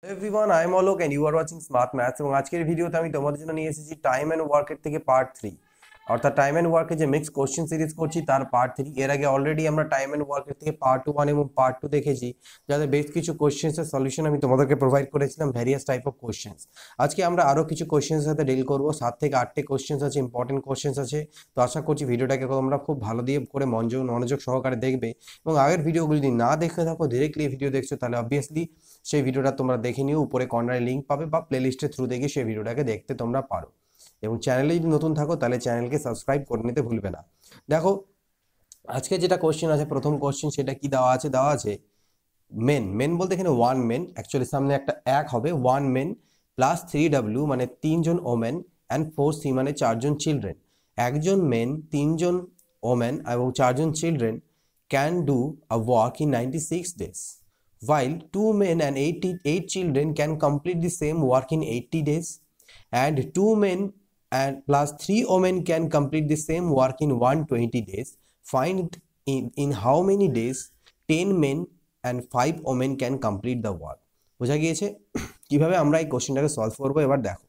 Everyone, I am Alok and you are watching smart maths. এবং আজকের ভিডিওতে আমি তোমাদের জন্য নিয়ে এসেছি টাইম অ্যান্ড ওয়ার্কের থেকে পার্ট 3, অর্থাৎ টাইম অ্যান্ড ওয়ার্কের যে মিক্স কোশ্চেন সিরিজ করছি তার পার্ট 3। এর আগে অলরেডি আমরা টাইম অ্যান্ড ওয়ার্কের থেকে পার্ট 1 এবং পার্ট 2 দেখেছি, যাদের বেশ কিছু কোশ্চেন্সের সলিউশন আমি তোমাদেরকে প্রোভাইড করেছিলাম, ভ্যারিয়াস টাইপ অফ কোশ্চেন্স। আজকে আমরা আরও কিছু কোশ্চেন্সের সাথে ডিল করবো, 7 থেকে 8টে কোশ্চেন্স আছে, ইম্পর্টেন্ট কোশ্চেন্স আছে। তো আশা করছি ভিডিওটাকে তোমরা খুব ভালো দিয়ে করে মনোযোগ সহকারে দেখবে। এবং আগের ভিডিওগুলো যদি না দেখে থাকো, ডিরেক্টলি ভিডিও দেখছো, তাহলে অবভিয়াসলি সেই ভিডিওটা তোমরা দেখে নিও, উপরে কর্নারে লিঙ্ক পাবে বা প্লেলিস্টের থ্রু দেখে সেই ভিডিওটাকে দেখতে তোমরা পারো। এবং চ্যানেলে যদি নতুন থাকো তাহলে চ্যানেলকে সাবস্ক্রাইব করে নিতে ভুলবে না। দেখো, আজকে যেটা কোশ্চেন আছে, প্রথম কোশ্চেন, সেটা কি দেওয়া আছে মেন বলতে এখানে ওয়ান মেন, অ্যাকচুয়ালি সামনে একটা এক হবে, ওয়ান মেন প্লাস 3W মানে 3জন ওমেন অ্যান্ড 4C মানে 4জন চিলড্রেন। একজন মেন, 3জন ওমেন এবং 4জন children can do a work in 96 days, while 2 men and 88 children can complete the same work in 80 days, and 2 men and plus 3 women can complete the same work in 120 days. Find in how many days 10 men and 5 women can complete the work. বোঝা গিয়েছে কিভাবে আমরা এই কোশ্চেনটাকে solve করবো। এবার দেখো,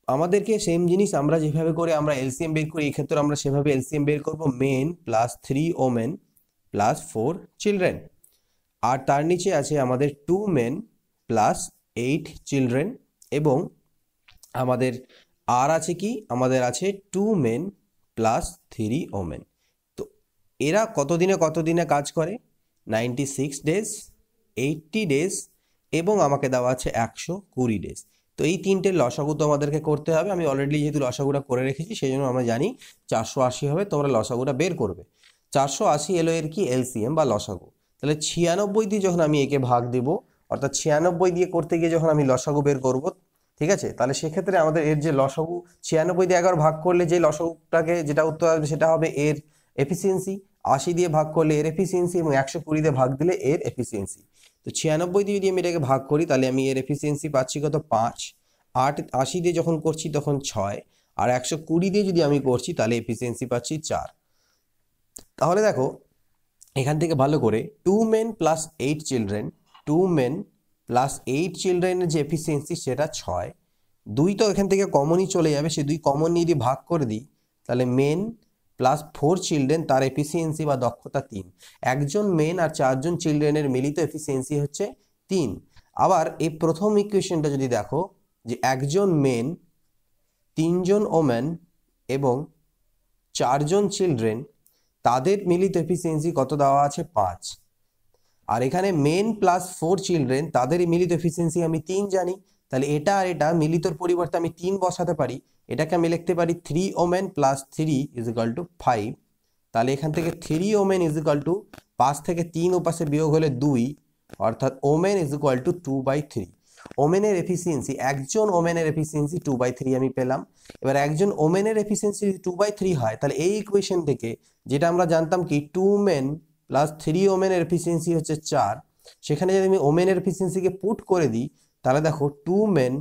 আমাদেরকে same জিনিস আমরা যেভাবে করে আমরা এলসিএম বের করি, এই ক্ষেত্রে আমরা সেভাবে এলসিএম বের করব, men plus 3 women plus 4 children. আর তার নিচে আছে আমাদের 2 মেন প্লাস 8 চিলড্রেন, এবং আমাদের আর আছে কি, আমাদের আছে 2 মেন প্লাস 3 ওমেন। তো এরা কতদিনে কাজ করে? 96 ডেজ, 80 ডেজ, এবং আমাকে দেওয়া আছে 120 ডেজ। তো এই তিনটে লসাগু তো আমাদেরকে করতে হবে। আমি অলরেডি যেহেতু লসাগুটা করে রেখেছি, সেই জন্য আমরা জানি 480 হবে। তোমরা লসাগুটা বের করবে। 480 এলো এর কি এলসিএম বা লসাগু। তাহলে 96 দিয়ে যখন আমি একে ভাগ দেব, অর্থাৎ 96 দিয়ে করতে গিয়ে যখন আমি লসাগু বের করব, ঠিক আছে, তাহলে সেক্ষেত্রে আমাদের এর যে লসাগু 96 দিয়ে 11 ভাগ করলে যে লসাগুটাকে যেটা উত্তর আসবে সেটা হবে এর এফিসিয়েন্সি। 80 দিয়ে ভাগ করলে এর এফিসিয়েন্সি, এবং 120 দিয়ে ভাগ দিলে এর এফিসিয়েন্সি। তো 96 দিয়ে যদি আমি এটাকে ভাগ করি, তাহলে আমি এর এফিসিয়েন্সি পাচ্ছি কত? 5। 80 দিয়ে যখন করছি তখন 6, আর 120 দিয়ে যদি আমি করছি তাহলে এফিসিয়েন্সি পাচ্ছি 4। তাহলে দেখো এখান থেকে ভালো করে 2 men plus 8 children, 2 men plus 8 চিলড্রেনের যে এফিসিয়েন্সি সেটা 6। 2 তো এখান থেকে কমনই চলে যাবে, সে 2 কমন নিয়ে যদি ভাগ করে দিই, তাহলে মেন প্লাস 4 চিলড্রেন তার এফিসিয়েন্সি বা দক্ষতা 3। একজন মেন আর 4জন চিলড্রেনের মিলিত এফিসিয়েন্সি হচ্ছে 3। আবার এই প্রথম ইকুয়েশনটা যদি দেখো, যে একজন মেন, 3জন ওমেন এবং 4জন চিলড্রেন, তাদের মিলিত এফিসিয়েন্সি কত দেওয়া আছে? 5। আর এখানে মেন প্লাস 4 চিলড্রেন, তাদের মিলিত এফিসিয়েন্সি আমি 3 জানি। তাহলে এটা আর এটা মিলিতর পরিবর্তে আমি 3 বসাতে পারি। এটাকে আমি লিখতে পারি 3 women plus 3 is equal two 5। তাহলে এখান থেকে 3 ওমেন ইজ ইকুয়াল টু 5 থেকে 3 ওপাশে বিয়োগ হলে 2, অর্থাৎ ওমেন ইজ ইকুয়াল টু 2/3। ওমেনের এফিসিয়েন্সি, একজন ওমেনের এফিসিয়েন্সি 2/3 আমি পেলাম। এবার একজন ওমেনের এফিসিয়েন্সি যদি 2/3 হয়, তাহলে এই ইকুয়েশন থেকে যেটা আমরা জানতাম কি 2 মেন প্লাস 3 ওমেনের এফিসিয়েন্সি হচ্ছে 4, সেখানে যদি আমি ওমেনের এফিসিয়েন্সিকে পুট করে দিই, তাহলে দেখো 2 মেন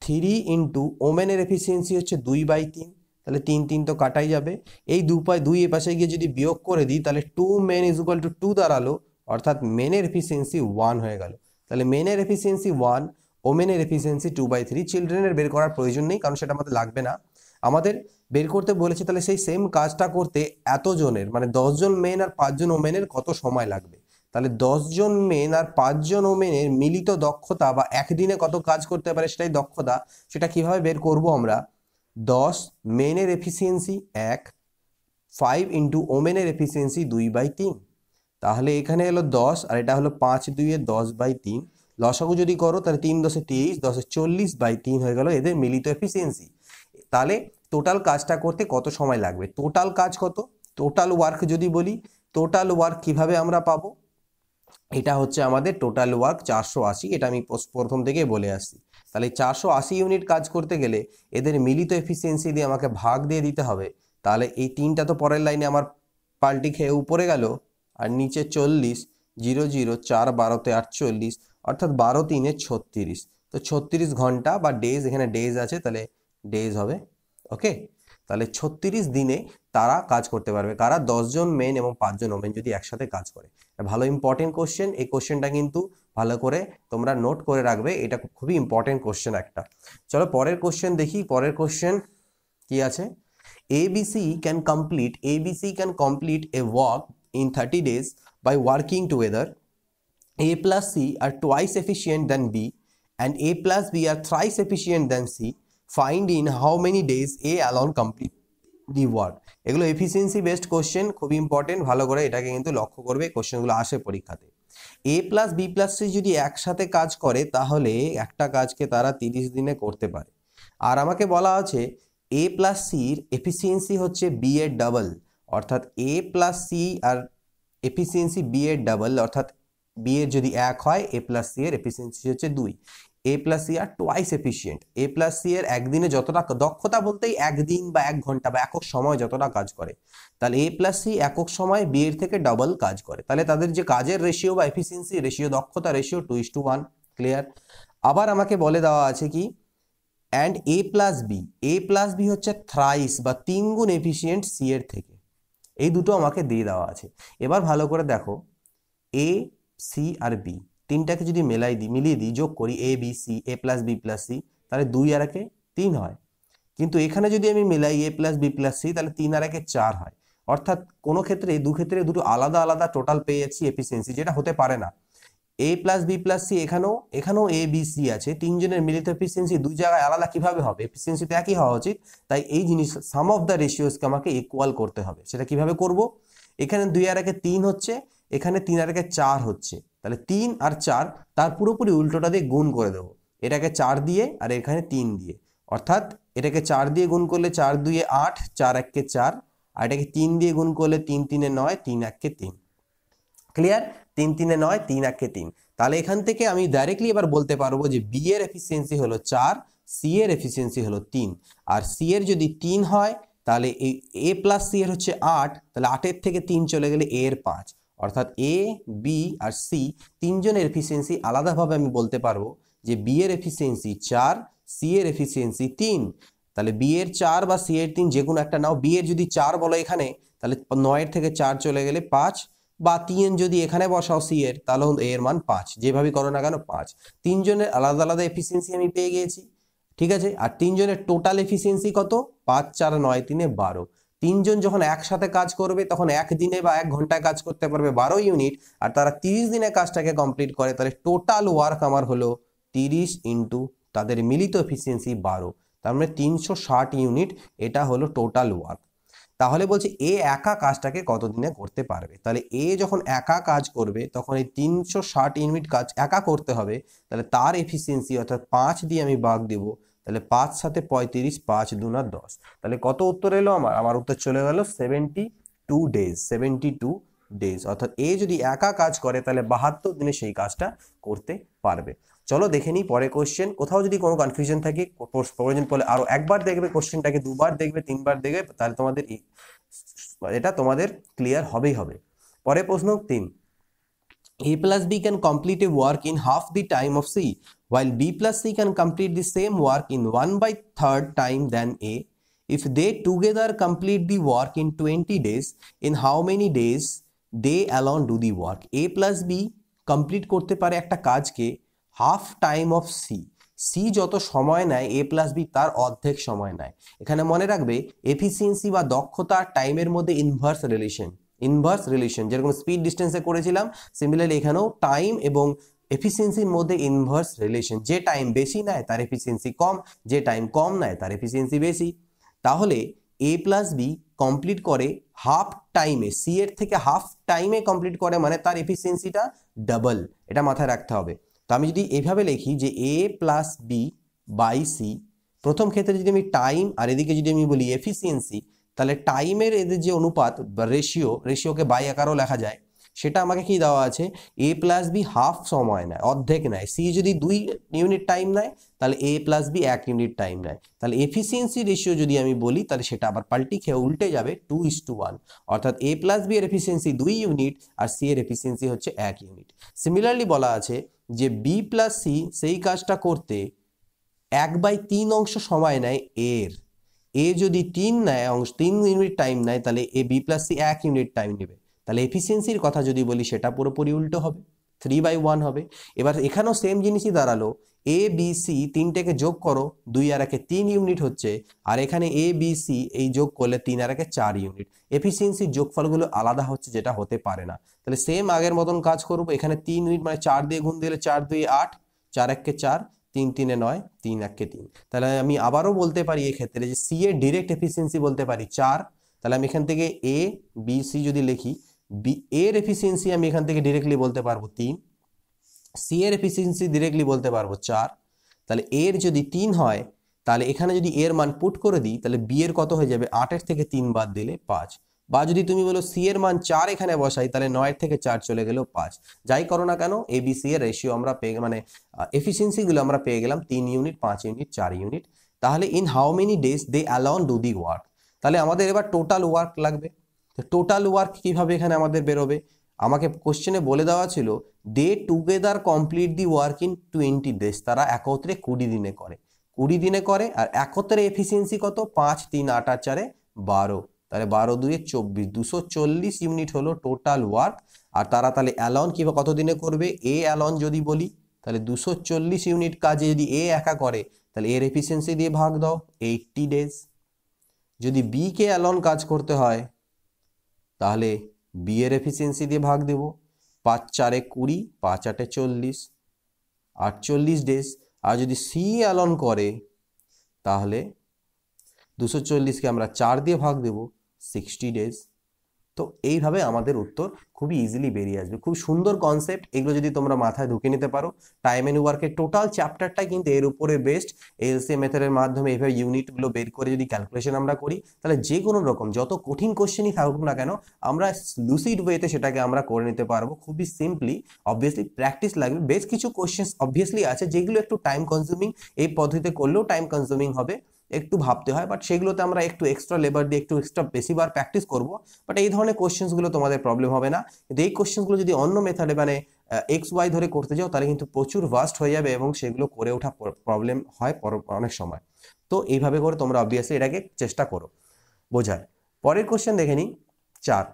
3 ইন্টু ওমেনের এফিসিয়েন্সি হচ্ছে 2/3। তাহলে 3 তো কাটাই যাবে। এই 2 এ পাশে গিয়ে যদি বিয়োগ করে দিই, তাহলে 2 মেন ইজ ইকুয়াল টু 2 দাঁড়ালো, অর্থাৎ মেনের এফিসিয়েন্সি 1 হয়ে গেল। তাহলে মেনের এফিসিয়েন্সি 1, ওমেনের এফিসিয়েন্সি 2/3। চিলড্রেনের বের করার প্রয়োজন নেই, কারণ সেটা আমাদের লাগবে না। আমাদের বের করতে বলেছে, তাহলে সেই সেম কাজটা করতে এতজনের, মানে 10 জন মেন আর 5 জন ওমেনের কত সময় লাগবে। তাহলে 10 জন মেন আর 5 জন ওমেনের মিলিত দক্ষতা বা একদিনে কত কাজ করতে পারে সেটাই দক্ষতা। সেটা কিভাবে বের করব আমরা? 10 মেনের এফিসিয়েন্সি 1, 5 ইন্টু ওমেনের এফিসিয়েন্সি 2/3। তাহলে এখানে হলো 10 আর এটা হলো 5 2 এ 10/3। লসাগু যদি করো তাহলে 3 10 23, 10 40/3 হয়ে গেল এদের মিলিত এফিসিয়েন্সি। তাহলে টোটাল কাজটা করতে কত সময় লাগবে? টোটাল কাজ কত? টোটাল ওয়ার্ক যদি বলি, টোটাল ওয়ার্ক কিভাবে আমরা পাবো? এটা হচ্ছে আমাদের টোটাল ওয়ার্ক 480। এটা আমি প্রথম থেকে বলে আসছি। তাহলে 480 ইউনিট কাজ করতে গেলে এদের মিলিত এফিসিয়েন্সি দিয়ে আমাকে ভাগ দিয়ে দিতে হবে। তাহলে এই 3টা তো পরের লাইনে আমার পাল্টি খেয়ে উপরে গেল, আর নিচে 40, 0 0 4 12 48, অর্থাৎ 12 3 36। তো 36 ঘন্টা বা ডেজ, এখানে ডেজ আছে, তাহলে ডেজ হবে। ওকে, তাহলে 36 দিনে তারা কাজ করতে পারবে। কারা? 10 জন মেন এবং 5 জন ওমেন যদি একসাথে কাজ করে। ভালো ইম্পর্টেন্ট কোশ্চেন। এই কোশ্চেনটা কিন্তু ভালো করে তোমরা নোট করে রাখবে, এটা খুবই ইম্পর্টেন্ট কোশ্চেন একটা। চলো পরের কোশ্চেন দেখি। পরের কোশ্চেন কি আছে? ABC can complete a work in 30 days by working together. A plus C are twice efficient than B and A plus B are thrice efficient than C. Find in how many days A alone complete the work. এগুলো efficiency based question, খুবই important. ভালো করে এটাকে কিন্তু লক্ষ্য করবে, কোশ্চেনগুলো আসে পরীক্ষাতে। A plus B plus C যদি একসাথে কাজ করে তাহলে একটা কাজকে তারা 30 দিনে করতে পারে। আর আমাকে বলা আছে A প্লাস সির এফিসিয়েন্সি হচ্ছে বি এর ডাবল, অর্থাৎ A প্লাস সি আর এফিসিয়েন্সি বি এর ডাবল, অর্থাৎ বি এর যদি 1 হয় A প্লাস সি এর এফিসিয়েন্সি হচ্ছে 2। A প্লাস সি আর twice efficient. A plus C এর একদিনে যতটা দক্ষতা, বলতেই একদিন বা 1 ঘন্টা বা একক সময় যতটা কাজ করে, তাহলে A প্লাস সি একক সময় বি এর থেকে ডাবল কাজ করে। তাহলে তাদের যে কাজের রেশিও বা এফিসিয়েন্সি রেশিও, দক্ষতা রেশিও 2:1। ক্লিয়ার? আবার আমাকে বলে দেওয়া আছে কি, অ্যান্ড A প্লাস বি হচ্ছে থ্রাইস বা 3 গুণ এফিসিয়েন্ট সি এর থেকে। এই দুটো আমাকে দিয়ে দেওয়া আছে। এবার ভালো করে দেখো, এ সি আর বি তিনটাকে যদি মিলিয়ে দিই, যোগ করি A B C A plus B plus C, তাহলে 2 আর 1 3 হয়। কিন্তু এখানে যদি আমি মিলাই A plus B plus C, তাহলে 3 আর 1 4 হয়। অর্থাৎ কোনো ক্ষেত্রে ক্ষেত্রে দুটো আলাদা আলাদা টোটাল পেয়ে যাচ্ছি এফিসিয়েন্সি, যেটা হতে পারে না। A plus B plus C, এখানেও A B C আছে, তিনজনের মিলিত এফিসিয়েন্সি দুই জায়গায় আলাদা কিভাবে হবে? এফিসিয়েন্সি তো একই হওয়া উচিত। তাই এই জিনিস সাম অফ দ্য রেশিওসকে আমাকে ইকুয়াল করতে হবে। সেটা কিভাবে করব? এখানে 2 আর 1 3 হচ্ছে, এখানে 3 আর 1 4 হচ্ছে, তাহলে 3 আর 4 তার পুরোপুরি উল্টোটা দিয়ে গুণ করে দেবো। এটাকে 4 দিয়ে আর এখানে 3 দিয়ে, অর্থাৎ এটাকে 4 দিয়ে গুণ করলে 4 2 এ 8, 4 1 কে 4, আর এটাকে 3 দিয়ে গুণ করলে 3 3 এ 9, 3 1 কে 3। ক্লিয়ার? 3 3 এ 9, 3 1 কে 3। তাহলে এখান থেকে আমি ডাইরেক্টলি এবার বলতে পারবো যে বি এর এফিসিয়েন্সি হলো 4, সি এর এফিসিয়েন্সি হলো 3। আর সি এর যদি 3 হয় তাহলে এই এ প্লাস সি এর হচ্ছে 8, তাহলে 8 এর থেকে 3 চলে গেলে এ এর 5, অর্থাৎ এ বি আর সি তিনজনের এফিসিয়েন্সি আলাদাভাবে আমি বলতে পারবো যে বি এর এফিসিয়েন্সি 4, সি এর এফিসিয়েন্সি 3। তাহলে বি এর 4 বা সি এর 3 যে কোনো একটা নাও। বি এর যদি 4 বলো এখানে, তাহলে 9 এর থেকে 4 চলে গেলে 5, বা 3 যদি এখানে বসাও সি এর, তাহলে এর মান 5। যেভাবে করো না কেন 5। তিনজনের আলাদা আলাদা এফিসিয়েন্সি আমি পেয়ে গিয়েছি, ঠিক আছে। আর তিনজনের টোটাল এফিসিয়েন্সি কত? 5 4 9 3 12। তিনজন যখন একসাথে কাজ করবে তখন এক দিনে বা 1 ঘন্টায় কাজ করতে পারবে 12 ইউনিট, আর তারা 30 দিনে কাজটাকে কমপ্লিট করে, তাহলে টোটাল ওয়ার্ক আমার হলো 30 ইন্টু তাদের মিলিত এফিসিয়েন্সি 12, তার মানে 360 ইউনিট। এটা হলো টোটাল ওয়ার্ক। তাহলে বলছে এ একা কাজটাকে কতদিনে করতে পারবে। তাহলে এ যখন একা কাজ করবে তখন এই 360 ইউনিট কাজ একা করতে হবে। তাহলে তার এফিসিয়েন্সি অর্থাৎ 5 দিয়ে আমি ভাগ দেব, তাহলে 5 সাথে 35, 5 দুনা 10। তাহলে কত উত্তর এলো আমার উত্তর চলে গেল 72 ডেজ। 72 ডেজ, অর্থাৎ এ যদি একা কাজ করে তাহলে 72 দিনে সেই কাজটা করতে পারবে। চলো দেখে নিই পরে কোশ্চেন। কোথাও যদি কোনো কনফিউশন থাকে প্রয়োজন পড়লে আরো একবার দেখবে কোশ্চেনটাকে, 2বার দেখবে, 3বার দেখবে, তাহলে তোমাদের এটা তোমাদের ক্লিয়ার হবেই হবে। পরে প্রশ্ন 3, A plus B can complete a work in half the time of C, while B plus C can complete the same work in 1/3 time than A. If they together complete the work in 20 days, in how many days they alone do the work? A plus B complete করতে পারে একটা কাজকে half time of C. C যত সময় নেয় এ plus B তার অর্ধেক সময় নেয়। এখানে মনে রাখবে এফিসিয়েন্সি বা দক্ষতা টাইমের মধ্যে ইনভার্স রিলেশন, যেরকম স্পিড ডিস্টেন্সে করেছিলাম, সিমিলারলি এখানেও টাইম এবং এফিসিয়েন্সির মধ্যে ইনভার্স রিলেশন। যে টাইম বেশি নেয় তার এফিসিয়েন্সি কম, যে টাইম কম নেয় তার এফিসিয়েন্সি বেশি। তাহলে এ প্লাস বি কমপ্লিট করে হাফ টাইমে, সি এর থেকে হাফ টাইমে কমপ্লিট করে, মানে তার এফিসিয়েন্সিটা ডাবল। এটা মাথায় রাখতে হবে। তো আমি যদি এইভাবে লিখি যে এ প্লাস বি বাই সি, প্রথম ক্ষেত্রে যদি আমি টাইম আর এদিকে যদি আমি বলি এফিসিয়েন্সি, তাহলে টাইমের এদের যে অনুপাত বা রেশিওকে বাই আকারও লেখা যায়। সেটা আমাকে কি দেওয়া আছে? এ প্লাস বি হাফ সময় নেয়, অর্ধেক নেয়। সি যদি 2 ইউনিট টাইম নেয় তাহলে এ প্লাস বি 1 ইউনিট টাইম নেয়। তাহলে এফিসিয়েন্সি রেশিও যদি আমি বলি তাহলে সেটা আবার পাল্টি খেয়ে উল্টে যাবে 2:1, অর্থাৎ এ প্লাস বি এর এফিসিয়েন্সি 2 ইউনিট আর সি এর এফিসিয়েন্সি হচ্ছে 1 ইউনিট। সিমিলারলি বলা আছে যে বি প্লাস সি সেই কাজটা করতে 1/3 অংশ সময় নেয় এর, এ যদি 3 নেয়, 3 ইউনিট টাইম নেয়, তাহলে A B plus C 1 unit time নেবে। তাহলে এফিসিয়েন্সির কথা যদি বলি সেটা পুরোপুরি উল্টো হবে, 3/1 হবে। এবার এখানেও সেম জিনিসই দাঁড়ালো, এ বি সি তিনটেকে যোগ করো, 2 আর 1 3 ইউনিট হচ্ছে, আর এখানে এ বি সি এই যোগ করলে 3 আর 1 4 ইউনিট। এফিসিয়েন্সির যোগফলগুলো আলাদা হচ্ছে, যেটা হতে পারে না। তাহলে সেম আগের মতন কাজ করবো, এখানে 3 ইউনিট মানে 4 দিয়ে গুণ দিলে 4 2 8, 4 1 4, 3 3 9, 3 1 3। তাহলে আমি আবারও বলতে পারি এক্ষেত্রে যে সি এর ডিরেক্ট এফিসিয়েন্সি বলতে পারি 4। তাহলে আমি এখান থেকে এ বি সি যদি লিখি, বি এর এফিসিয়েন্সি আমি এখান থেকে ডিরেক্টলি বলতে পারবো 3, সি এর এফিসিয়েন্সি ডিরেক্টলি বলতে পারবো 4। তাহলে এর যদি 3 হয়, তাহলে এখানে যদি এর মান পুট করে দিই, তাহলে বি এর কত হয়ে যাবে, 8 থেকে 3 বাদ দিলে 5। বা যদি তুমি বলো সি এর মান 4 এখানে বসাই, তাহলে 9 থেকে 4 চলে গেল 5। যাই করো না কেন, এ বি সি এর রেশিও আমরা পেয়ে, মানে এফিসিয়েন্সি গুলো আমরা পেয়ে গেলাম 3 ইউনিট, 5 ইউনিট, 4 ইউনিট। তাহলে in how many days they alone do the work. তাহলে আমাদের এবার টোটাল ওয়ার্ক লাগবে। তো টোটাল ওয়ার্ক কিভাবে এখানে আমাদের বেরোবে, আমাকে কোশ্চেনে বলে দেওয়া ছিল they together complete the work in 20 days. তারা একত্রে 20 দিনে করে, 20 দিনে করে। আর একত্রে এফিসিয়েন্সি কত, 5 3 8 আর 4 12। তাহলে 12 2 24, 240 ইউনিট হলো টোটাল ওয়ার্ক। আর তারা তাহলে অ্যালন কিংবা কত দিনে করবে, এ অ্যালন যদি বলি, তাহলে 240 ইউনিট কাজে যদি এ একা করে, তাহলে এর এফিসিয়েন্সি দিয়ে ভাগ দাও, 80 ডেজ। যদি বি কে অ্যালন কাজ করতে হয়, তাহলে বি এর এফিসিয়েন্সি দিয়ে ভাগ দেব, 5 4 20, 5 8 40, 48 ডেজ। আর যদি সি অ্যালন করে, তাহলে 240কে আমরা 4 দিয়ে ভাগ দেব, 60 ডেজ। তো এইভাবে আমাদের উত্তর খুবই ইজিলি বেরিয়ে আসবে। খুব সুন্দর কনসেপ্ট, এগুলো যদি তোমরা মাথায় ঢুকে নিতে পারো। টাইম এন্ড ওয়ার্কের টোটাল চ্যাপ্টারটাই কিন্তু এর উপরে বেস্ট। এলসিএম মেথডের মাধ্যমে এইভাবে ইউনিটগুলো বের করে যদি ক্যালকুলেশন আমরা করি, তাহলে যে কোনো রকম যত কঠিন কোশ্চেনই থাকুক না কেন, আমরা লুসিড ওয়েতে সেটাকে আমরা করে নিতে পারবো খুবই সিম্পলি। অবভিয়াসলি প্র্যাকটিস লাগবে। বেশ কিছু কোশ্চেন অবভিয়াসলি আছে যেগুলো একটু টাইম কনজিউমিং, এই পদ্ধতিতে করলেও টাইম কনজিউমিং হবে, একটু ভাবতে হয়, বাট সেগুলোতে আমরা একটু এক্সট্রা লেবার দিয়ে একটু এক্সট্রা বেশিবার প্র্যাকটিস করব। বাট এই ধরনের কোশ্চেন্সগুলো তোমাদের প্রবলেম হবে না। কিন্তু এই কোশ্চেন্সগুলো যদি অন্য মেথডে মানে এক্স ওয়াই ধরে করতে যাও, তাহলে কিন্তু প্রচুর ভাস্ট হয়ে যাবে এবং সেগুলো করে ওঠা প্রবলেম হয় অনেক সময়। তো এইভাবে করে তোমরা অবভিয়াসলি এটাকে চেষ্টা করো বোঝার। পরের কোশ্চেন দেখে নিই 4।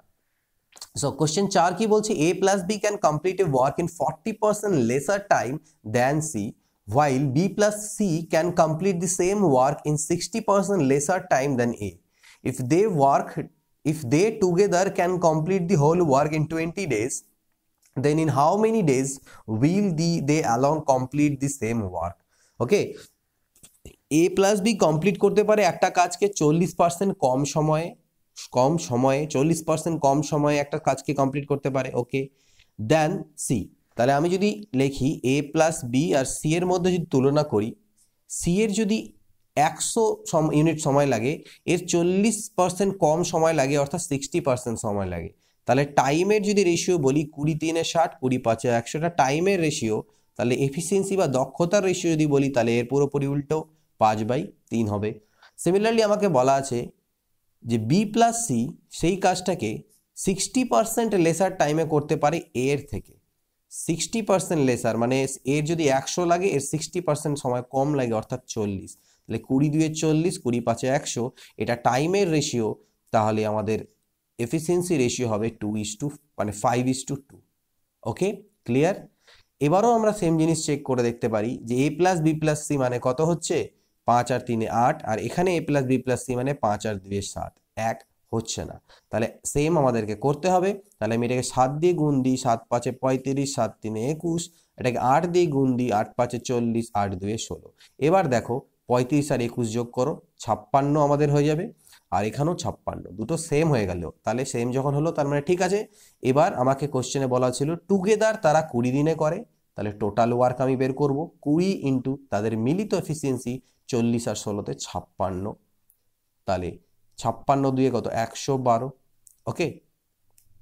সো কোশ্চেন 4 কি বলছে, A plus B can complete a work in 40% lesser time than C, while B plus C can complete the same work in 60% lesser time than A. If they together can complete the whole work in 20 days, then in how many days will they alone complete the same work? Okay, A plus B complete করতে পারে একটা কাজকে 40% কম সময়ে, 40% কম সময়ে একটা কাজকে complete করতে পারে। ওকে, দেন সি। তাহলে আমি যদি লিখি এ প্লাস বি আর সি এর মধ্যে যদি তুলনা করি, সি এর যদি 100 ইউনিট সময় লাগে, এর 40% কম সময় লাগে, অর্থাৎ 60% সময় লাগে। তাহলে টাইমের যদি রেশিও বলি, 20 3 60, 20 5 100টা টাইমের রেশিও। তাহলে এফিসিয়েন্সি বা দক্ষতার রেশিও যদি বলি, তাহলে এর পুরোপুরি উল্টো, 5/3 হবে। সিমিলারলি আমাকে বলা আছে যে বি প্লাস সি সেই কাজটাকে 60% লেসার টাইমে করতে পারে এর থেকে। 60% লেসার মানে এর যদি 100 লাগে, এর 60% সময় কম লাগে, অর্থাৎ 40। তাহলে 20 2 40, 20 5 100, এটা টাইমের রেশিও। তাহলে আমাদের এফিসিয়েন্সি রেশিও হবে 5:2। ওকে, ক্লিয়ার? এবারও আমরা সেম জিনিস চেক করে দেখতে পারি যে এ প্লাস বি প্লাস সি মানে কত হচ্ছে, 5 আর 3 8, আর এখানে এ প্লাস বি প্লাস সি মানে 5 আর 2 7, এক হচ্ছে না। তাহলে সেম আমাদেরকে করতে হবে। তাহলে আমি এটাকে 7 দিয়ে গুণ দিই, 7 5 35, 7 3 21, এটাকে 8 দিয়ে গুণ দিই, 8 5 40, 8 2 16। এবার দেখো 35 আর 21 যোগ করো, 56 আমাদের হয়ে যাবে। আর এখানেও 56, দুটো সেম হয়ে গেল। তাহলে সেম যখন হলো তার মানে ঠিক আছে। এবার আমাকে কোশ্চেনে বলা ছিল টুগেদার তারা 20 দিনে করে। তাহলে টোটাল ওয়ার্ক আমি বের করব 20 ইন্টু তাদের মিলিত এফিসিয়েন্সি 40 আর 16তে 56। তাহলে 56 2 কত, 112। ওকে,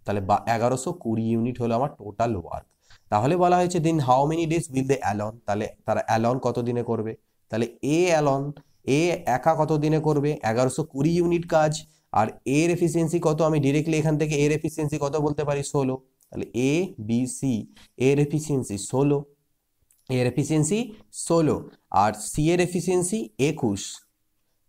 তাহলে 1120 ইউনিট হলো আমার টোটাল ওয়ার্ক। তাহলে বলা হয়েছে দিন how many days will they alone, তাহলে তারা অ্যালন কত দিনে করবে। তাহলে এ একা কত দিনে করবে, 1120 ইউনিট কাজ। আর এর এফিসিয়েন্সি কত, আমি ডিরেক্টলি এখান থেকে এর এফিসিয়েন্সি কত বলতে পারি, 16। তাহলে এ বি সি এর এফিসিয়েন্সি 16, এর এফিসিয়েন্সি 16, আর সি এর এফিসিয়েন্সি 21।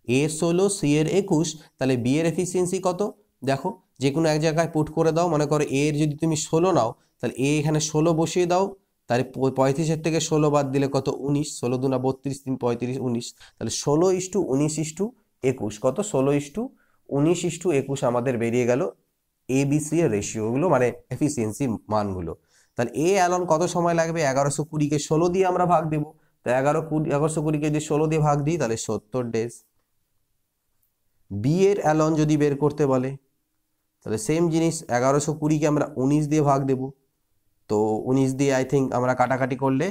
এ 16 সি এর 21, তাহলে বি এর এফিসিয়েন্সি কত? দেখো যে কোনো এক জায়গায় পুট করে দাও, মনে করো এ এর যদি তুমি 16 নাও তাহলে এ এখানে 16 বসিয়ে দাও, তাহলে 35 থেকে 16 বাদ দিলে কত? 19, 16 দুনা 32, 3 35, 19, তাহলে 16:19:21 কত? 16:19:21 আমাদের বেরিয়ে গেল ABC এর রেশিওগুলো, মানে এফিসিয়েন্সি মানগুলো। তাহলে এ অ্যালন কত সময় লাগবে? 1120-কে 16 দিয়ে আমরা ভাগ দেবো, তো 1120-কে যদি 16 দিয়ে ভাগ দিই তাহলে 70 ডেজ। বি এর অ্যালন যদি বের করতে বলে তাহলে সেম জিনিস, 1120-কে আমরা 19 দিয়ে ভাগ দেব, তো 19 দিয়ে আই থিঙ্ক আমরা কাটাকাটি করলে,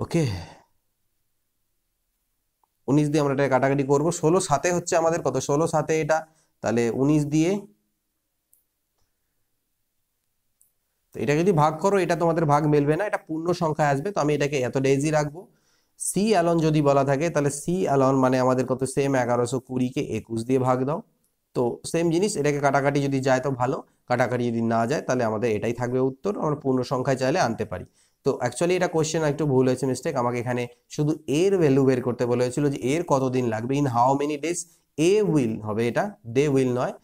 ওকে 19 দিয়ে আমরা এটা কাটাকাটি করবো, 16 7 হচ্ছে আমাদের কত? 16 7 এটা, তাহলে 19 দিয়ে, তো এটা যদি ভাগ করো এটা তোমাদের ভাগ মিলবে না, এটা পূর্ণ সংখ্যায় আসবে, তো আমি এটাকে এত ডেজই রাখবো। সি অ্যালন যদি বলা থাকে তাহলে সি অ্যালন মানে আমাদের কত? সেম 1120-কে 21 দিয়ে ভাগ দাও, তো সেম জিনিস, এটাকে কাটাকাটি যদি যায় তো ভালো, কাটাকাটি যদি না যায় তাহলে আমাদের এটাই থাকবে উত্তর, আমরা পূর্ণ সংখ্যায় চাইলে আনতে পারি। তো অ্যাকচুয়ালি এটা কোয়েশ্চেন একটু ভুল হয়েছে, মিস্টেক, আমাকে এখানে শুধু এর ভ্যালু বের করতে বলা হয়েছিল যে এর কতদিন লাগবে, in how many days A will হবে, এটা দে উইল নয়,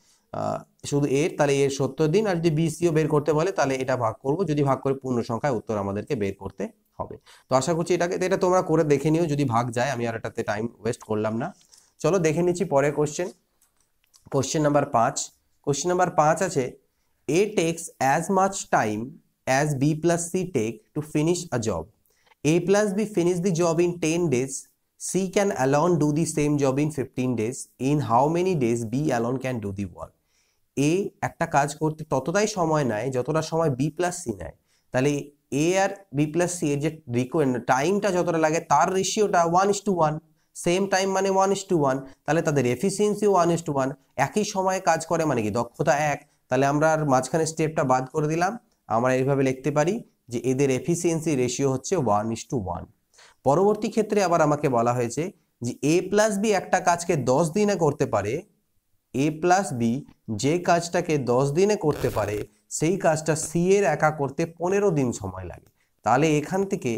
শুধু এর, তাহলে এর 70 দিন, আর যদি বিসিও বের করতে বলে তাহলে এটা ভাগ করব, যদি ভাগ করে পূর্ণ সংখ্যায় উত্তর আমাদেরকে বের করতে হবে। তো আশা করছি এটা তোমরা করে দেখে নিও, যদি ভাগ যায়, আমি আর এটাতে টাইম ওয়েস্ট করলাম না। চলো দেখে নিচ্ছি পরের question, question number 5। Question number 5 আছে, A takes as much time as B plus C take to finish a job, A plus B finish the job in 10 days, C can alone do the same job in 15 days, in how many days B alone can do the work. A একটা কাজ করতে ততটাই সময় নেয় যতটা সময় B plus C নেয়, তাহলে এ আর বি প্লাস সি এর যে টাইমটা যতটা লাগে তার রেশিওটা 1:1, সেম টাইম মানে 1:1, তাহলে তাদের এফিসিয়েন্সিও 1:1, একই সময়ে কাজ করে মানে কি দক্ষতা এক, তাহলে আমরা আর মাঝখানে স্টেপটা বাদ করে দিলাম, আমরা এইভাবে লিখতে পারি যে এদের এফিসিয়েন্সি রেশিও হচ্ছে 1:1। পরবর্তী ক্ষেত্রে আবার আমাকে বলা হয়েছে যে এ প্লাস বি একটা কাজকে 10 দিনে করতে পারে, এ প্লাস বি যে কাজটাকে 10 দিনে করতে পারে সেই কাজটা সি এর একা করতে 15 দিন সময় লাগে, তাহলে এখান থেকে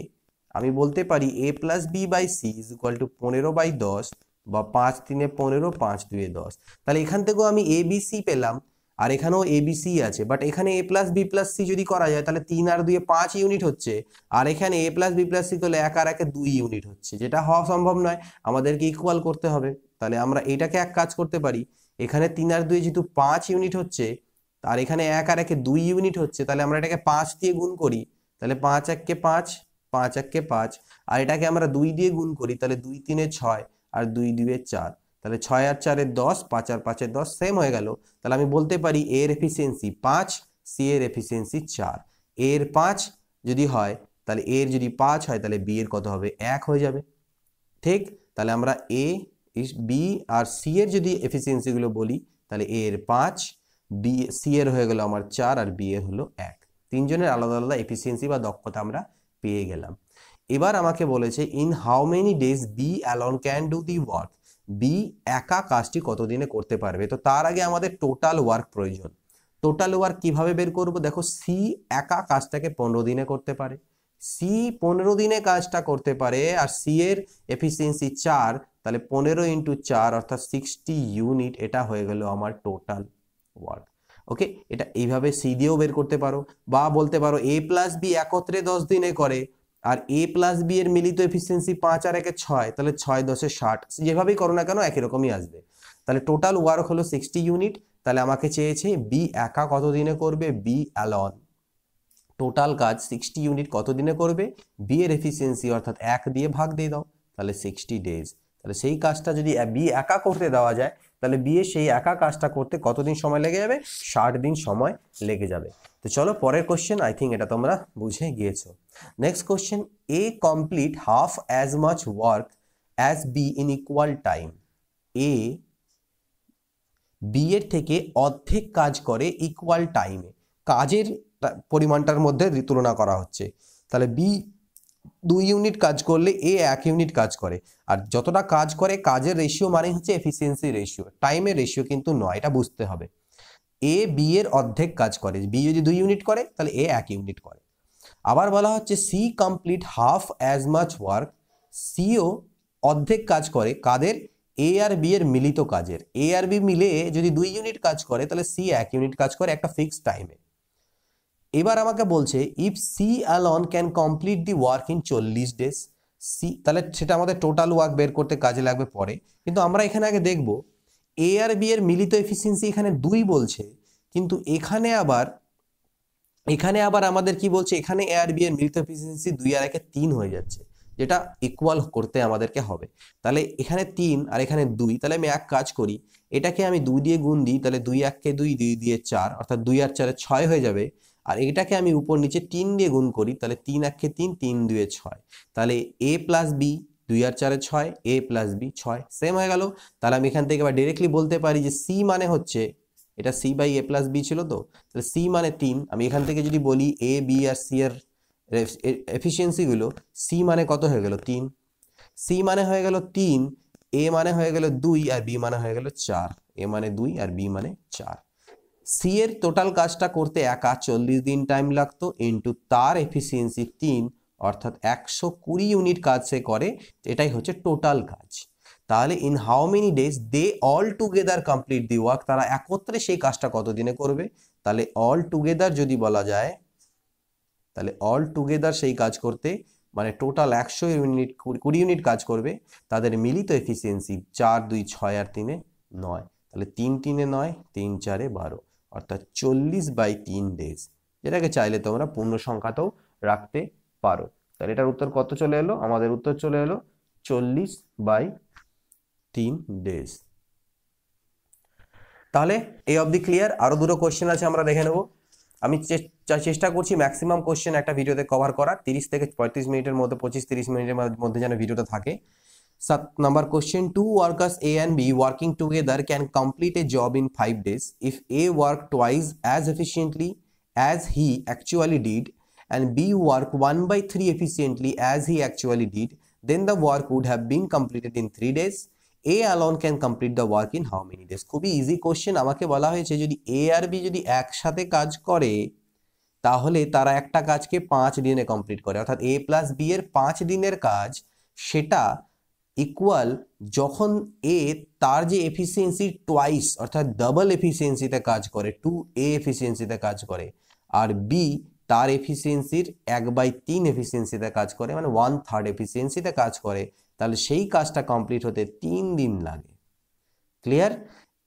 আমি বলতে পারি A plus B by C is equal to 15/10, বা 5 3 15, 5 2 10, তাহলে এখান থেকেও আমি এ বি সি পেলাম, আর এখানেও এ বি সি আছে, বাট এখানে এ প্লাস বি প্লাস সি যদি করা যায় তাহলে 3 আর 2 5 ইউনিট হচ্ছে, আর এখানে এ প্লাস বি প্লাস সি তাহলে 1 আর 1 2 ইউনিট হচ্ছে, যেটা হওয়া সম্ভব নয়, আমাদেরকে ইকুয়াল করতে হবে। তাহলে আমরা এটাকে এক কাজ করতে পারি, এখানে 3 আর 2 যেহেতু 5 ইউনিট হচ্ছে, আর এখানে 1 আর 1 2 ইউনিট হচ্ছে, তাহলে আমরা এটাকে 5 দিয়ে গুণ করি, তাহলে 5 1 5, 5 1 5, আর এটাকে আমরা 2 দিয়ে গুণ করি, তাহলে 2 3 6, আর 2 2 4, তাহলে 6 আর 4 10, 5 আর 5 10, সেম হয়ে গেল, তাহলে আমি বলতে পারি এর এফিসিয়েন্সি 5, সি এর এফিসিয়েন্সি 4, এর 5 যদি হয় তাহলে এর যদি 5 হয় তাহলে বি এর কত হবে? 1 হয়ে যাবে, ঠিক। তাহলে আমরা এ বি আর সি এর যদি এফিসিয়েন্সি গুলো বলি তাহলে এ এর 5, বি সি এর হয়ে গেল আমার 4, আর বি এর হলো 1, তিনজনের আলাদা আলাদা এফিসিয়েন্সি বা দক্ষতা আমরা পেয়ে গেলাম। এবার আমাকে বলেছে in how many days B alone can do the work, B একা কাজটি কতদিনে করতে পারবে, তো তার আগে আমাদের টোটাল ওয়ার্ক প্রয়োজন। টোটাল ওয়ার্ক কিভাবে বের করব? দেখো সি একা কাজটাকে 15 দিনে করতে পারে, সি 15 দিনে কাজটা করতে পারে, আর সি এর এফিসিয়েন্সি 4, তাহলে 15 × 4 অর্থাৎ 60 ইউনিট, এটা হয়ে গেল আমার টোটাল ওয়ার্ক। ওকে, এটা এইভাবে সি দিয়েও বের করতে পারো, বা বলতে পারো এ প্লাস বি একত্রে 10 দিনে করে, আর এ প্লাস বি এর মিলিত এফিসিয়েন্সি 5 আর 1 6, তাহলে 6 10 60, যেভাবেই করো না কেন একই রকমই আসবে। তাহলে টোটাল ওয়ার্ক হলো 60 ইউনিট, তাহলে আমাকে চেয়েছে বি একা কত দিনে করবে, বি অ্যালন টোটাল কাজ 60 ইউনিট কত দিনে করবে, বি এর এফিসিয়েন্সি অর্থাৎ 1 দিয়ে ভাগ দিয়ে দাও, তাহলে 60 ডেজ, তাহলে সেই কাজটা যদি বি একা করতে দেওয়া যায় তাহলে বি এর সেই একা কাজটা করতে কতদিন সময় লেগে যাবে, 60 দিন সময় লেগে যাবে। তো চলো পরের কোশ্চেন, আই থিঙ্ক এটা তোমরা বুঝে গিয়েছো। Next question, A complete half as much work as B in equal time, A B এর থেকে অর্ধেক কাজ করে ইকুয়াল টাইমে, কাজের পরিমাণটার মধ্যে তুলনা করা হচ্ছে, তাহলে বি 2 ইউনিট কাজ করলে এ 1 ইউনিট কাজ করে, আর যতটা কাজ করে কাজের রেশিও মানে হচ্ছে এফিসিয়েন্সি রেশিও, টাইমের রেশিও কিন্তু নয়, এটা বুঝতে হবে। এ বি এর অর্ধেক কাজ করে, বি যদি 2 ইউনিট করে তাহলে এ 1 ইউনিট করে। আবার বলা হচ্ছে C complete half as much work, সিও অর্ধেক কাজ করে কাদের, এ আর বি এর মিলিত কাজের। এ আর বি মিলে যদি 2 ইউনিট কাজ করে তাহলে সি 1 ইউনিট কাজ করে একটা ফিক্সড টাইমে। এবার আমাকে বলছে if C alone can complete the work in 40 days, C তাহলে সেটা আমাদের টোটাল ওয়ার্ক বের করতে কাজে লাগবে পরে, কিন্তু আমরা এখানে আগে দেখব এ আর বি এর মিলিত এফিসিয়েন্সি এখানে 2 বলছে, কিন্তু এখানে আবার আমাদের কি বলছে, এখানে এ আর বি এর মিলিত এফিসিয়েন্সি 2 আর 1 3 হয়ে যাচ্ছে, যেটা ইকুয়াল করতে আমাদেরকে হবে। তাহলে এখানে 3 আর এখানে 2, তাহলে আমি এক কাজ করি, এটাকে আমি 2 দিয়ে গুণ দিই, তাহলে 2 1 2, 2 দিয়ে 4, অর্থাৎ 2 আর 4 6 হয়ে যাবে। আর এটাকে আমি উপর নিচে 3 দিয়ে গুণ করি, তাহলে 3 1 3, 3 2 6, তাহলে এ প্লাস বি 2 আর 4 6, এ প্লাস বি 6 সেম হয়ে গেল। তাহলে আমি এখান থেকে আবার ডিরেক্টলি বলতে পারি যে সি মানে হচ্ছে, এটা C by A plus B ছিল, তো তাহলে সি মানে 3। আমি এখান থেকে যদি বলি এ বি আর সি এর এফিসিয়েন্সি গুলো, সি মানে কত হয়ে গেল 3, সি মানে হয়ে গেল 3, এ মানে হয়ে গেল 2 আর বি মানে হয়ে গেল 4, এ মানে 2 আর বি মানে 4। সি এর টোটাল কাজটা করতে একা 40 দিন টাইম লাগতো, ইন্টু তার এফিসিয়েন্সি 3, অর্থাৎ 120 ইউনিট কাজ সে করে, এটাই হচ্ছে টোটাল কাজ। তাহলে in how many days they all together complete the work, তারা একত্রে সেই কাজটা কত দিনে করবে। তাহলে অল টুগেদার যদি বলা যায়, তাহলে অল টুগেদার সেই কাজ করতে মানে টোটাল 100 ইউনিট 20 ইউনিট কাজ করবে, তাদের মিলিত এফিসিয়েন্সি 4 2 6 আর 3 9, তাহলে 3 3 9, 3 4 12, অর্থাৎ 40/3 ডেজ, যেটাকে চাইলে তোমরা পূর্ণ সংখ্যাতেও রাখতে পারো। তাহলে এটার উত্তর কত চলে এলো, আমাদের উত্তর চলে এলো 40/3 ডেজ। তাহলে এই অবধি ক্লিয়ার? আরো দুটো কোশ্চেন আছে, আমরা দেখে নেব। আমি চেষ্টা করছি ম্যাক্সিমাম কোশ্চেন একটা ভিডিওতে কভার করার, 30 থেকে 35 মিনিটের মধ্যে, 25-30 মিনিটের মধ্যে যেন ভিডিওটা থাকে। 7 number question, two workers A and B working together can complete a job in 5 days if A worked twice as efficiently as he actually did and B worked 1/3 efficiently as he actually did, then the work would have been completed in 3 days. A alone can complete the work in how many days? খুবই easy question. আমাকে বলা হয়েছে যদি A R B যদি একসাথে কাজ করে তাহলে তারা একটা কাজকে 5 দিনে কমপ্লিট করে, অর্থাৎ A প্লাস B এর 5 দিনের কাজ সেটা ইকুয়াল যখন এ তার যে এফিসিয়েন্সি টোয়াইস অর্থাৎ ডাবল এফিসিয়েন্সিতে কাজ করে, 2A এফিসিয়েন্সিতে কাজ করে, আর বি তার এফিসিয়েন্সির 1/3 এফিসিয়েন্সিতে কাজ করে, মানে 1/3 এফিসিয়েন্সিতে কাজ করে, তাহলে সেই কাজটা কমপ্লিট হতে 3 দিন লাগে। ক্লিয়ার?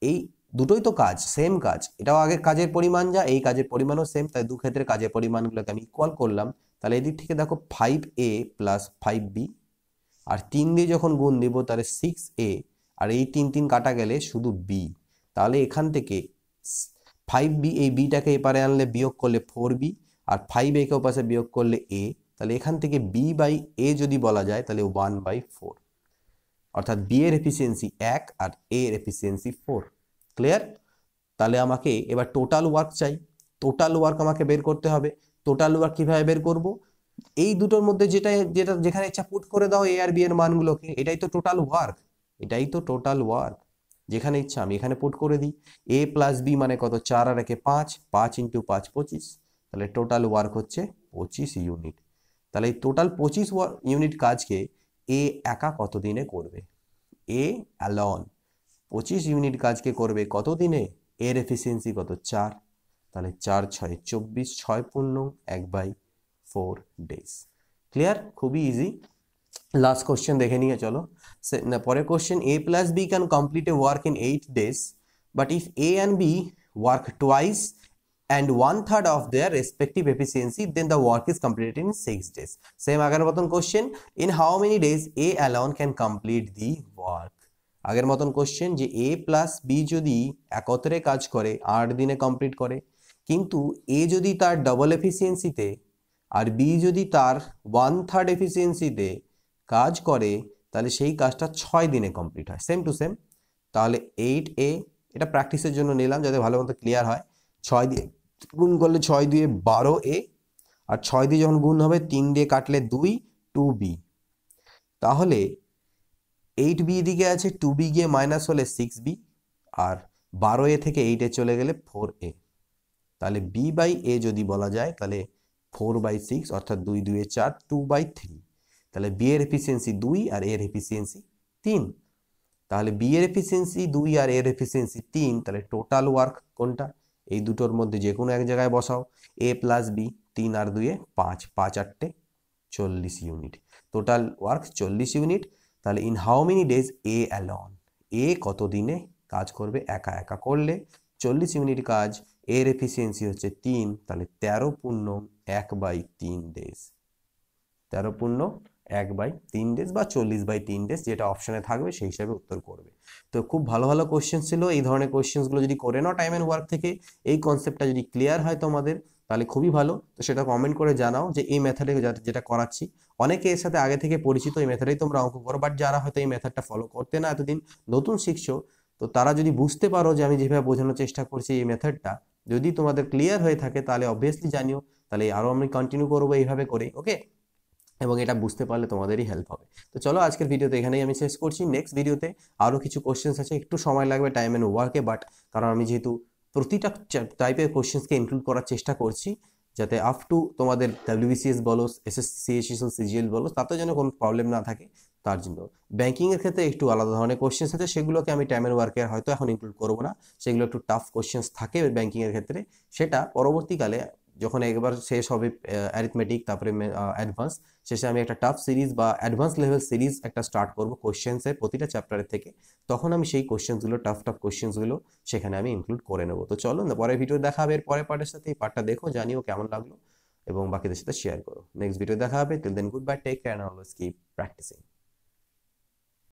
এই দুটোই তো কাজ, সেম কাজ, এটাও আগে কাজের পরিমাণ যা, এই কাজের পরিমাণও সেম, তাই দু ক্ষেত্রে কাজের পরিমাণগুলোকে আমি ইকুয়াল করলাম। তাহলে এদিক থেকে দেখো 5A প্লাস 5B, আর 3 দিয়ে যখন গুণ দিব তাহলে 6A, আর এই 3 3 কাটা গেলে শুধু B। তাহলে এখান থেকে 5B, এই বিটাকে এপারে আনলে বিয়োগ করলে 4B, আর 5A কে ওপাশে বিয়োগ করলে A, তাহলে এখান থেকে B/A যদি বলা যায় তাহলে 1/4, অর্থাৎ B এর এফিসিয়েন্সি 1 আর A এর এফিসিয়েন্সি 4। ক্লিয়ার? তাহলে আমাকে এবার টোটাল ওয়ার্ক চাই, টোটাল ওয়ার্ক আমাকে বের করতে হবে। টোটাল ওয়ার্ক কিভাবে বের করব? এই দুটোর মধ্যে যেখানে ইচ্ছা পুট করে দাও এ আর বি এর মানগুলোকে, এটাই তো টোটাল ওয়ার্ক, এটাই তো টোটাল ওয়ার্ক। যেখানে ইচ্ছা আমি এখানে পুট করে দিই। এ প্লাস বি মানে কত, 4 আর 1 5, 5 × 5 25, তাহলে টোটাল ওয়ার্ক হচ্ছে 25 ইউনিট। তাহলে এই টোটাল 25 ইউনিট কাজকে এ একা কত দিনে করবে? এ অ্যালন 25 ইউনিট কাজকে করবে কত দিনে? এর এফিসিয়েন্সি কত, 4, তাহলে 4 6 24, 6 পূর্ণ 1/4 ডেজ। ক্লিয়ার? খুবই ইজি। লাস্ট কোশ্চেন দেখে নিয়ে চলো। পরের কোশ্চেন, A plus B can complete a work in 8 days, but if A and B work twice and 1/3 of their respective efficiency, then the work is completed in 6 days. Same আগের মতন question, in how many days A alone can complete the work? আগের মতন question যে A plus B যদি একত্রে কাজ করে 8 দিনে কমপ্লিট করে, কিন্তু A যদি তার ডাবল এফিসিয়েন্সিতে আর B যদি তার 1/3 এফিসিয়েন্সিতে কাজ করে, তাহলে সেই কাজটা 6 দিনে কমপ্লিট হয়। Same to same. তাহলে 8A, এটা প্র্যাকটিসের জন্য নিলাম যাতে ভালো মতো ক্লিয়ার হয়। 6 দিয়ে গুণ করলে 6 দিয়ে 12A, আর 6 দিয়ে যখন গুণ হবে 3 দিয়ে কাটলে 2, 2B, তাহলে 8B দিকে আছে, 2B গিয়ে মাইনাস হলে 6B, আর 12A থেকে 8A চলে গেলে 4A, তাহলে B/A যদি বলা যায় তাহলে 4/6, অর্থাৎ 2 2 4, 2/3, তাহলে B এর এফিসিয়েন্সি 2 আর A এর এফিসিয়েন্সি 3, তাহলে বি এর এফিসিয়েন্সি 2 আর এর এফিসিয়েন্সি 3, তাহলে টোটাল ওয়ার্ক কোনটা? এই দুটোর মধ্যে যে কোনো এক জায়গায় বসাও, এ প্লাস বি, 3 আর 2 5, 5 আর 8 40 ইউনিট, টোটাল ওয়ার্ক 40 ইউনিট। তাহলে in how many days A alone, A কত দিনে কাজ করবে একা একা করলে? 40 ইউনিট কাজ, এর এফিসিয়েন্সি হচ্ছে 3, তাহলে 13/1/3 ডেজ, 13/1/3 ডেজ বা 40/3 ডেজ, যেটা অপশনে থাকবে সেই হিসাবে উত্তর করবে। তো খুব ভালো ভালো কোশ্চেন ছিল, এই ধরনের কোশ্চেন্সগুলো যদি করে নাও টাইম অ্যান্ড ওয়ার্ক থেকে, এই কনসেপ্টটা যদি ক্লিয়ার হয় তোমাদের তাহলে খুবই ভালো। তো সেটা কমেন্ট করে জানাও যে এই মেথডে যেটা করাচ্ছি, অনেকে এর সাথে আগে থেকে পরিচিত, এই মেথডেই তোমরা অঙ্ক করো, বাট যারা হয়তো এই মেথডটা ফলো করতে না এতদিন, নতুন শিখছো, তো তারা যদি বুঝতে পারো যে আমি যেভাবে বোঝানোর চেষ্টা করছি এই মেথডটা যদি তোমাদের ক্লিয়ার হয়ে থাকে তাহলে অবভিয়াসলি জানিও, তাহলে আরও আমি কন্টিনিউ করবো এইভাবে করে, ওকে? এবং এটা বুঝতে পারলে তোমাদেরই হেল্প হবে। তো চলো আজকের ভিডিওতে এখানেই আমি শেষ করছি। নেক্সট ভিডিওতে আরও কিছু কোশ্চেন্স আছে, একটু সময় লাগবে টাইম অ্যান্ড ওয়ার্কে, বাট কারণ আমি যেহেতু প্রতিটা টাইপের কোশ্চেন্সকে ইনক্লুড করার চেষ্টা করছি, যাতে আপ টু তোমাদের ডাব্লিউবিসিএস বলো, এসএসসি, সিএইচএসএল, সিজিএল বলো, তাতে যেন কোনো প্রবলেম না থাকে, তার জন্য। ব্যাঙ্কিংয়ের ক্ষেত্রে একটু আলাদা ধরনের কোশ্চেন্স আছে, সেগুলোকে আমি টাইম অ্যান্ড ওয়ার্কে হয়তো এখন ইনক্লুড করবো না, সেগুলো একটু টাফ কোশ্চেন্স থাকে ব্যাঙ্কিংয়ের ক্ষেত্রে, সেটা পরবর্তীকালে যখন একবার শেষ হবে অ্যারিথমেটিক তারপরে অ্যাডভান্স, শেষে আমি একটা টাফ সিরিজ বা অ্যাডভান্স লেভেল সিরিজ একটা স্টার্ট করবো কোশ্চেন্সের প্রতিটা চ্যাপ্টারের থেকে, তখন আমি সেই কোশ্চেন্সগুলো, টাফ কোশ্চেন্সগুলো সেখানে আমি ইনক্লুড করে নেবো। তো চলো না, পরের ভিডিও দেখা হবে এর পরের পার্টের সাথে, এই পার্টটা দেখো, জানিও কেমন লাগলো এবং বাকিদের সাথে শেয়ার করো। নেক্সট ভিডিও দেখা হবে, till then goodbye, take care, always keep practising.